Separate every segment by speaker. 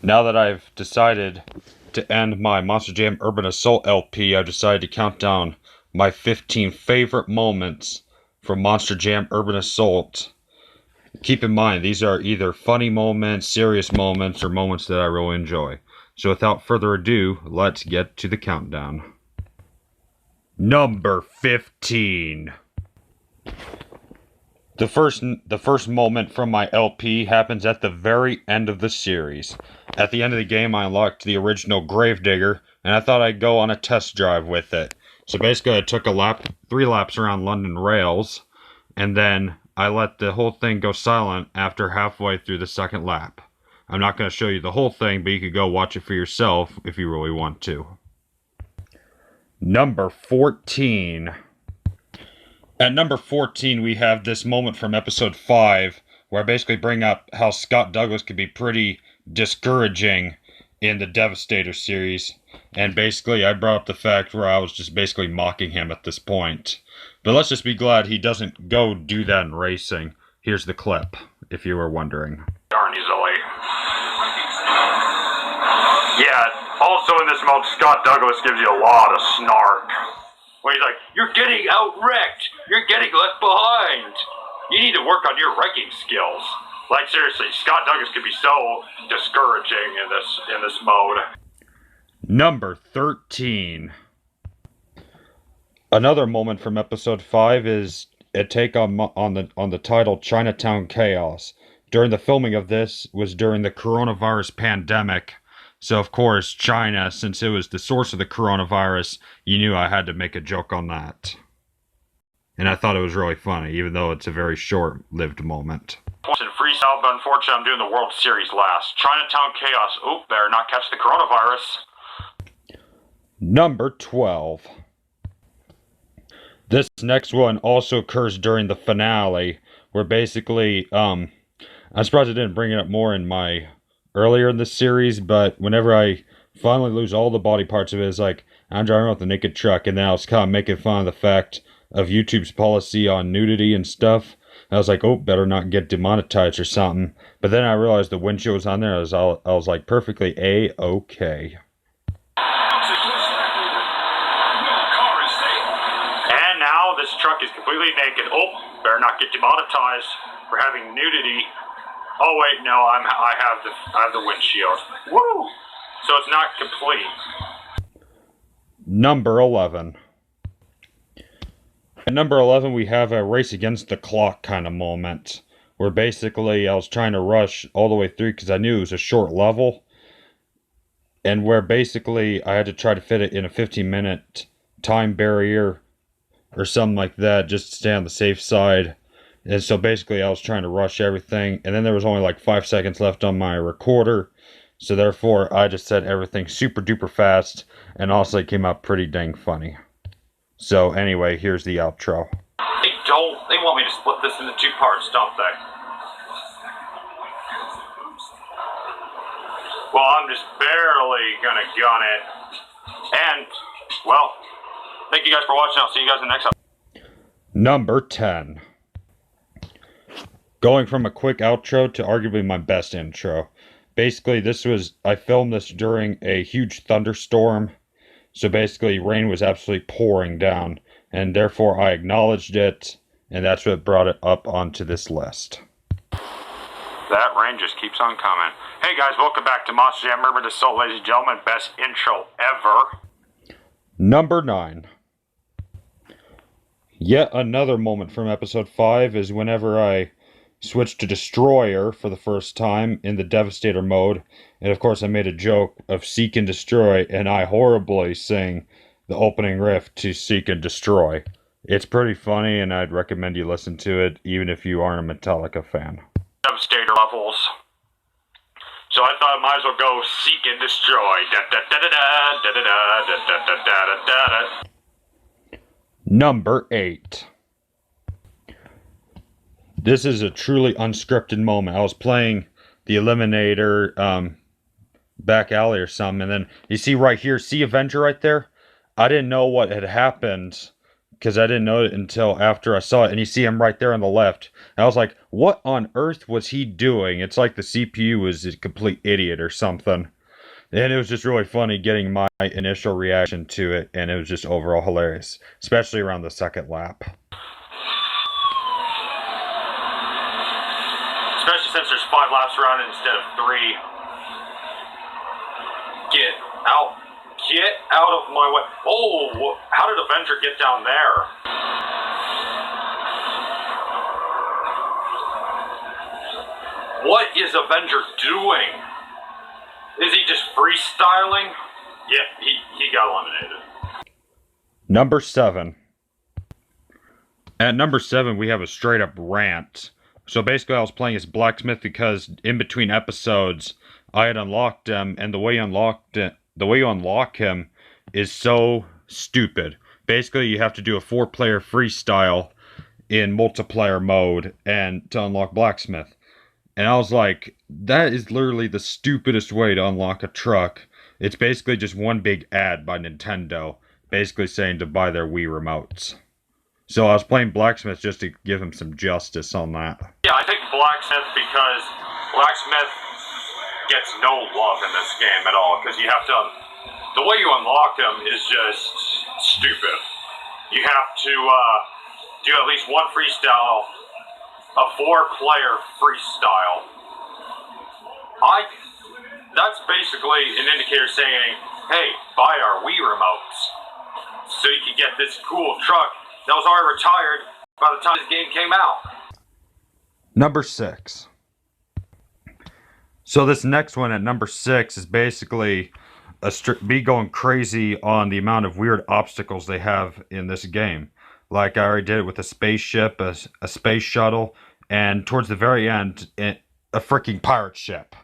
Speaker 1: Now that I've decided to end my Monster Jam Urban Assault LP, I've decided to count down my 15 favorite moments from Monster Jam Urban Assault. Keep in mind, these are either funny moments, serious moments, or moments that I really enjoy. So without further ado, let's get to the countdown. Number 15. The first moment from my LP happens at the very end of the series. At the end of the game, I unlocked the original Gravedigger, and I thought I'd go on a test drive with it. So basically, I took 3 laps around London Rails, and then I let the whole thing go silent after halfway through the second lap. I'm not going to show you the whole thing, but you could go watch it for yourself if you really want to. Number 14. At number 14, we have this moment from episode 5, where I basically bring up how Scott Douglas could be pretty discouraging in the Devastator series. And basically, I brought up the fact where I was just basically mocking him at this point. But let's just be glad he doesn't go do that in racing. Here's the clip, if you were wondering.
Speaker 2: Darn easily. Yeah, also in this mode, Scott Douglas gives you a lot of snark. Where he's like, you're getting out-wrecked. You're getting left behind. You need to work on your wrecking skills. Like, seriously, Scott Douglas could be so discouraging in this mode.
Speaker 1: Number 13. Another moment from episode 5 is a take on the title Chinatown Chaos. During the filming of this was during the coronavirus pandemic. So, of course, China, since it was the source of the coronavirus, you knew I had to make a joke on that. And I thought it was really funny, even though it's a very short-lived moment.
Speaker 2: In freestyle, but unfortunately I'm doing the World Series last. Chinatown Chaos. Oop, better not catch the coronavirus.
Speaker 1: Number 12. This next one also occurs during the finale, where basically, I'm surprised I didn't bring it up more in my earlier in the series, but whenever I finally lose all the body parts of it, it's like I'm driving around with a naked truck, and then I was kind of making fun of the fact of YouTube's policy on nudity and stuff. And I was like, oh, better not get demonetized or something. But then I realized the windshield was on there. I was like perfectly A-okay.
Speaker 2: And now this truck is completely naked. Oh, better not get demonetized for having nudity. Oh wait, no, I have the windshield. Woo! So it's not complete.
Speaker 1: Number 11. At number 11, we have a race against the clock kind of moment, where basically I was trying to rush all the way through because I knew it was a short level, and where basically I had to try to fit it in a 15-minute time barrier or something like that, just to stay on the safe side. And so basically I was trying to rush everything, and then there was only like 5 seconds left on my recorder, so therefore I just said everything super duper fast, and also it came out pretty dang funny. So anyway, here's the outro.
Speaker 2: They want me to split this into 2 parts, don't they? Well, I'm just barely gonna gun it. And, well, thank you guys for watching. I'll see you guys in the next episode.
Speaker 1: Number 10. Going from a quick outro to arguably my best intro. Basically, I filmed this during a huge thunderstorm. So basically, rain was absolutely pouring down. And therefore, I acknowledged it. And that's what brought it up onto this list.
Speaker 2: That rain just keeps on coming. Hey guys, welcome back to Monster Jam Urban Assault, ladies and gentlemen. Best intro ever.
Speaker 1: Number 9. Yet another moment from episode 5 is whenever I switched to Destroyer for the first time in the Devastator mode, and of course I made a joke of Seek and Destroy, and I horribly sing the opening riff to Seek and Destroy. It's pretty funny, and I'd recommend you listen to it, even if you aren't a Metallica fan.
Speaker 2: Devastator levels. So I thought I might as well go Seek and Destroy. Da da da da da da da da da da da da.
Speaker 1: Number 8. This is a truly unscripted moment. I was playing the Eliminator back alley or something, and then you see right here, see Avenger right there? I didn't know what had happened because I didn't know it until after I saw it, and you see him right there on the left. And I was like, what on earth was he doing? It's like the CPU was a complete idiot or something. And it was just really funny getting my initial reaction to it, and it was just overall hilarious, especially around the second lap.
Speaker 2: Especially since there's 5 laps around instead of 3. Get out. Get out of my way. Oh, how did Avenger get down there? What is Avenger doing? Is he just freestyling? Yep, he got eliminated.
Speaker 1: Number 7. At number 7, we have a straight up rant. So basically, I was playing as Blacksmith because in between episodes, I had unlocked him, and the way you unlock him is so stupid. Basically, you have to do a 4-player freestyle in multiplayer mode and to unlock Blacksmith. And I was like, that is literally the stupidest way to unlock a truck. It's basically just one big ad by Nintendo, basically saying to buy their Wii remotes. So I was playing Blacksmith just to give him some justice on that.
Speaker 2: Yeah, I think Blacksmith because Blacksmith gets no love in this game at all. Because you have to, the way you unlock him is just stupid. You have to do at least one freestyle, a 4-player freestyle. That's basically an indicator saying, hey, buy our Wii remotes so you can get this cool truck that was already retired by the time this game came out.
Speaker 1: Number 6. So this next one at number 6 is basically me going crazy on the amount of weird obstacles they have in this game. Like I already did it with a spaceship, a space shuttle, and towards the very end, a freaking pirate ship.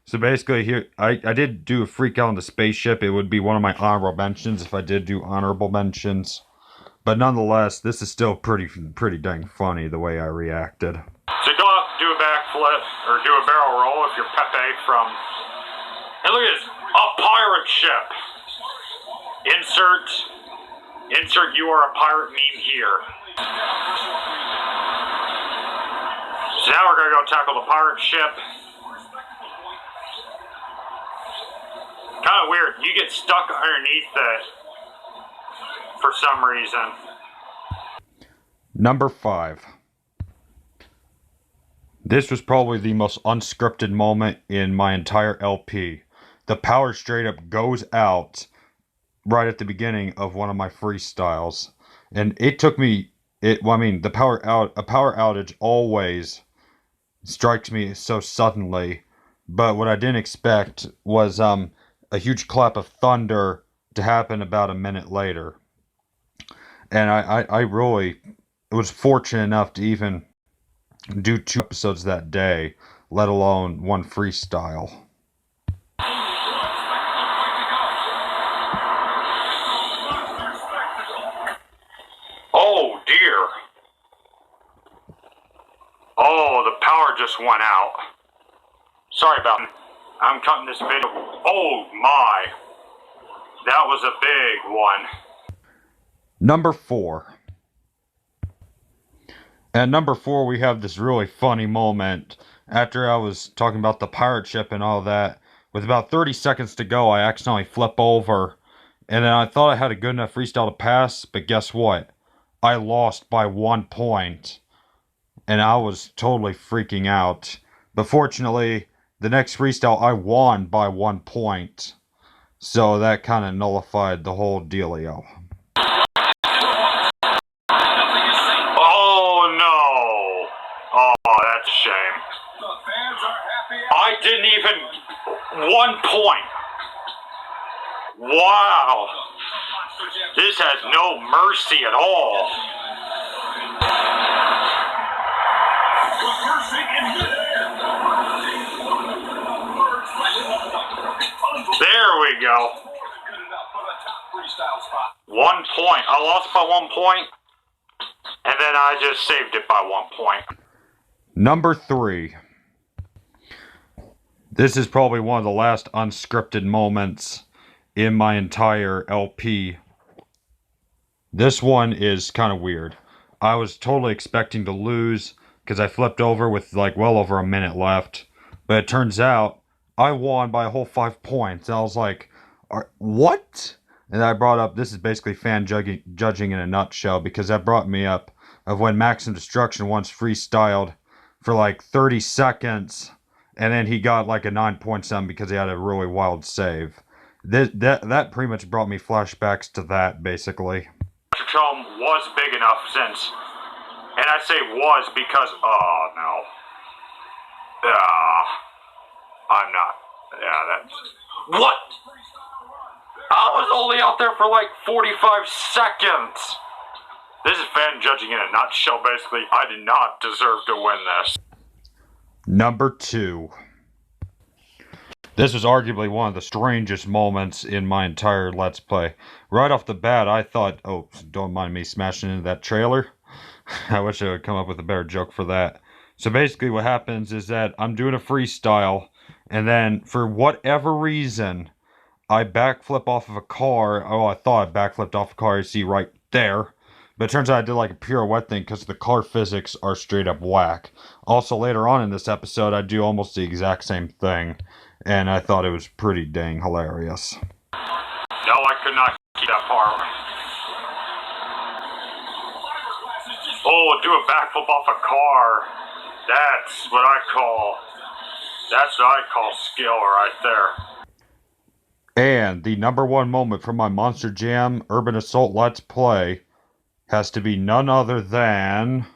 Speaker 1: So basically here, I did do a freak out on the spaceship. It would be one of my honorable mentions if I did do honorable mentions. But nonetheless, this is still pretty dang funny the way I reacted.
Speaker 2: So go up, do a backflip, or do a barrel roll if you're Pepe from... Hey, look at this! A pirate ship! Insert you are a pirate meme here. So now we're gonna go tackle the pirate ship. Kind of weird. You get stuck underneath it for some reason.
Speaker 1: Number 5. This was probably the most unscripted moment in my entire LP. The power straight up goes out right at the beginning of one of my freestyles. And it took me, a power outage always strikes me so suddenly. But what I didn't expect was a huge clap of thunder to happen about a minute later. And I really was fortunate enough to even do 2 episodes that day, let alone one freestyle.
Speaker 2: Oh dear. Oh, the power just went out. Sorry about it. I'm cutting this video. Oh my. That was a big one.
Speaker 1: Number 4. At number 4, we have this really funny moment. After I was talking about the pirate ship and all that, with about 30 seconds to go, I accidentally flip over. And then I thought I had a good enough freestyle to pass, but guess what? I lost by 1 point. And I was totally freaking out. But fortunately, the next freestyle, I won by 1 point. So that kind of nullified the whole dealio.
Speaker 2: Oh no! Oh, that's a shame. I didn't even... 1 point! Wow! This has no mercy at all. There we go. 1 point. I lost by 1 point, and then I just saved it by 1 point.
Speaker 1: Number 3. This is probably one of the last unscripted moments in my entire LP. This one is kind of weird. I was totally expecting to lose because I flipped over with like well over a minute left. But it turns out I won by a whole 5 points. And I was like, what? And I brought up, this is basically fan judging in a nutshell, because that brought me up of when Maximum Destruction once freestyled for like 30 seconds. And then he got like a 9 point something because he had a really wild save. That pretty much brought me flashbacks to that, basically.
Speaker 2: Tome was big enough since, and I say was because, oh no. I'm not. Yeah, that's. What? I was only out there for like 45 seconds. This is fan judging in a nutshell, basically. I did not deserve to win this.
Speaker 1: Number 2. This was arguably one of the strangest moments in my entire Let's Play. Right off the bat, I thought, oh, don't mind me smashing into that trailer. I wish I would come up with a better joke for that. So basically what happens is that I'm doing a freestyle, and then for whatever reason, I backflip off of a car. Oh, I thought I backflipped off a car, you see right there. But it turns out I did like a pirouette thing because the car physics are straight up whack. Also, later on in this episode, I do almost the exact same thing. And I thought it was pretty dang hilarious.
Speaker 2: No, I could not keep that far. Oh, do a backflip off a car. That's what I call skill right there.
Speaker 1: And the number 1 moment from my Monster Jam Urban Assault Let's Play has to be none other than...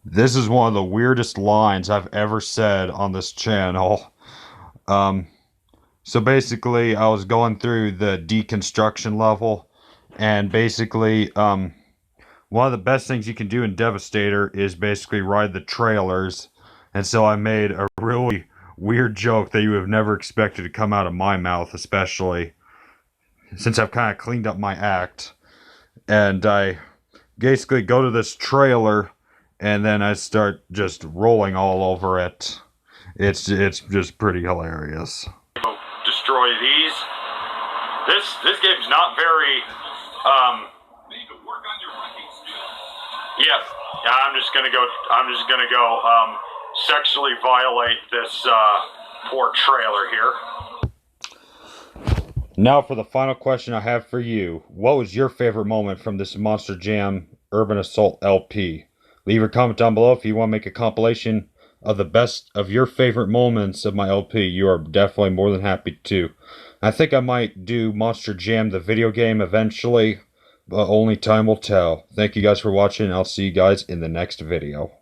Speaker 1: This is one of the weirdest lines I've ever said on this channel. So basically, I was going through the deconstruction level, and basically, one of the best things you can do in Devastator is basically ride the trailers, and so I made a really weird joke that you would have never expected to come out of my mouth, especially since I've kind of cleaned up my act, and I basically go to this trailer, and then I start just rolling all over it. It's just pretty hilarious.
Speaker 2: Destroy these. This game's not very. Yeah, I'm just gonna go. Sexually violate this poor trailer here.
Speaker 1: Now for the final question I have for you. What was your favorite moment from this Monster Jam Urban Assault LP? Leave your comment down below if you want to make a compilation of the best of your favorite moments of my LP. You are definitely more than happy to. I think I might do Monster Jam the video game eventually, but only time will tell. Thank you guys for watching, and I'll see you guys in the next video.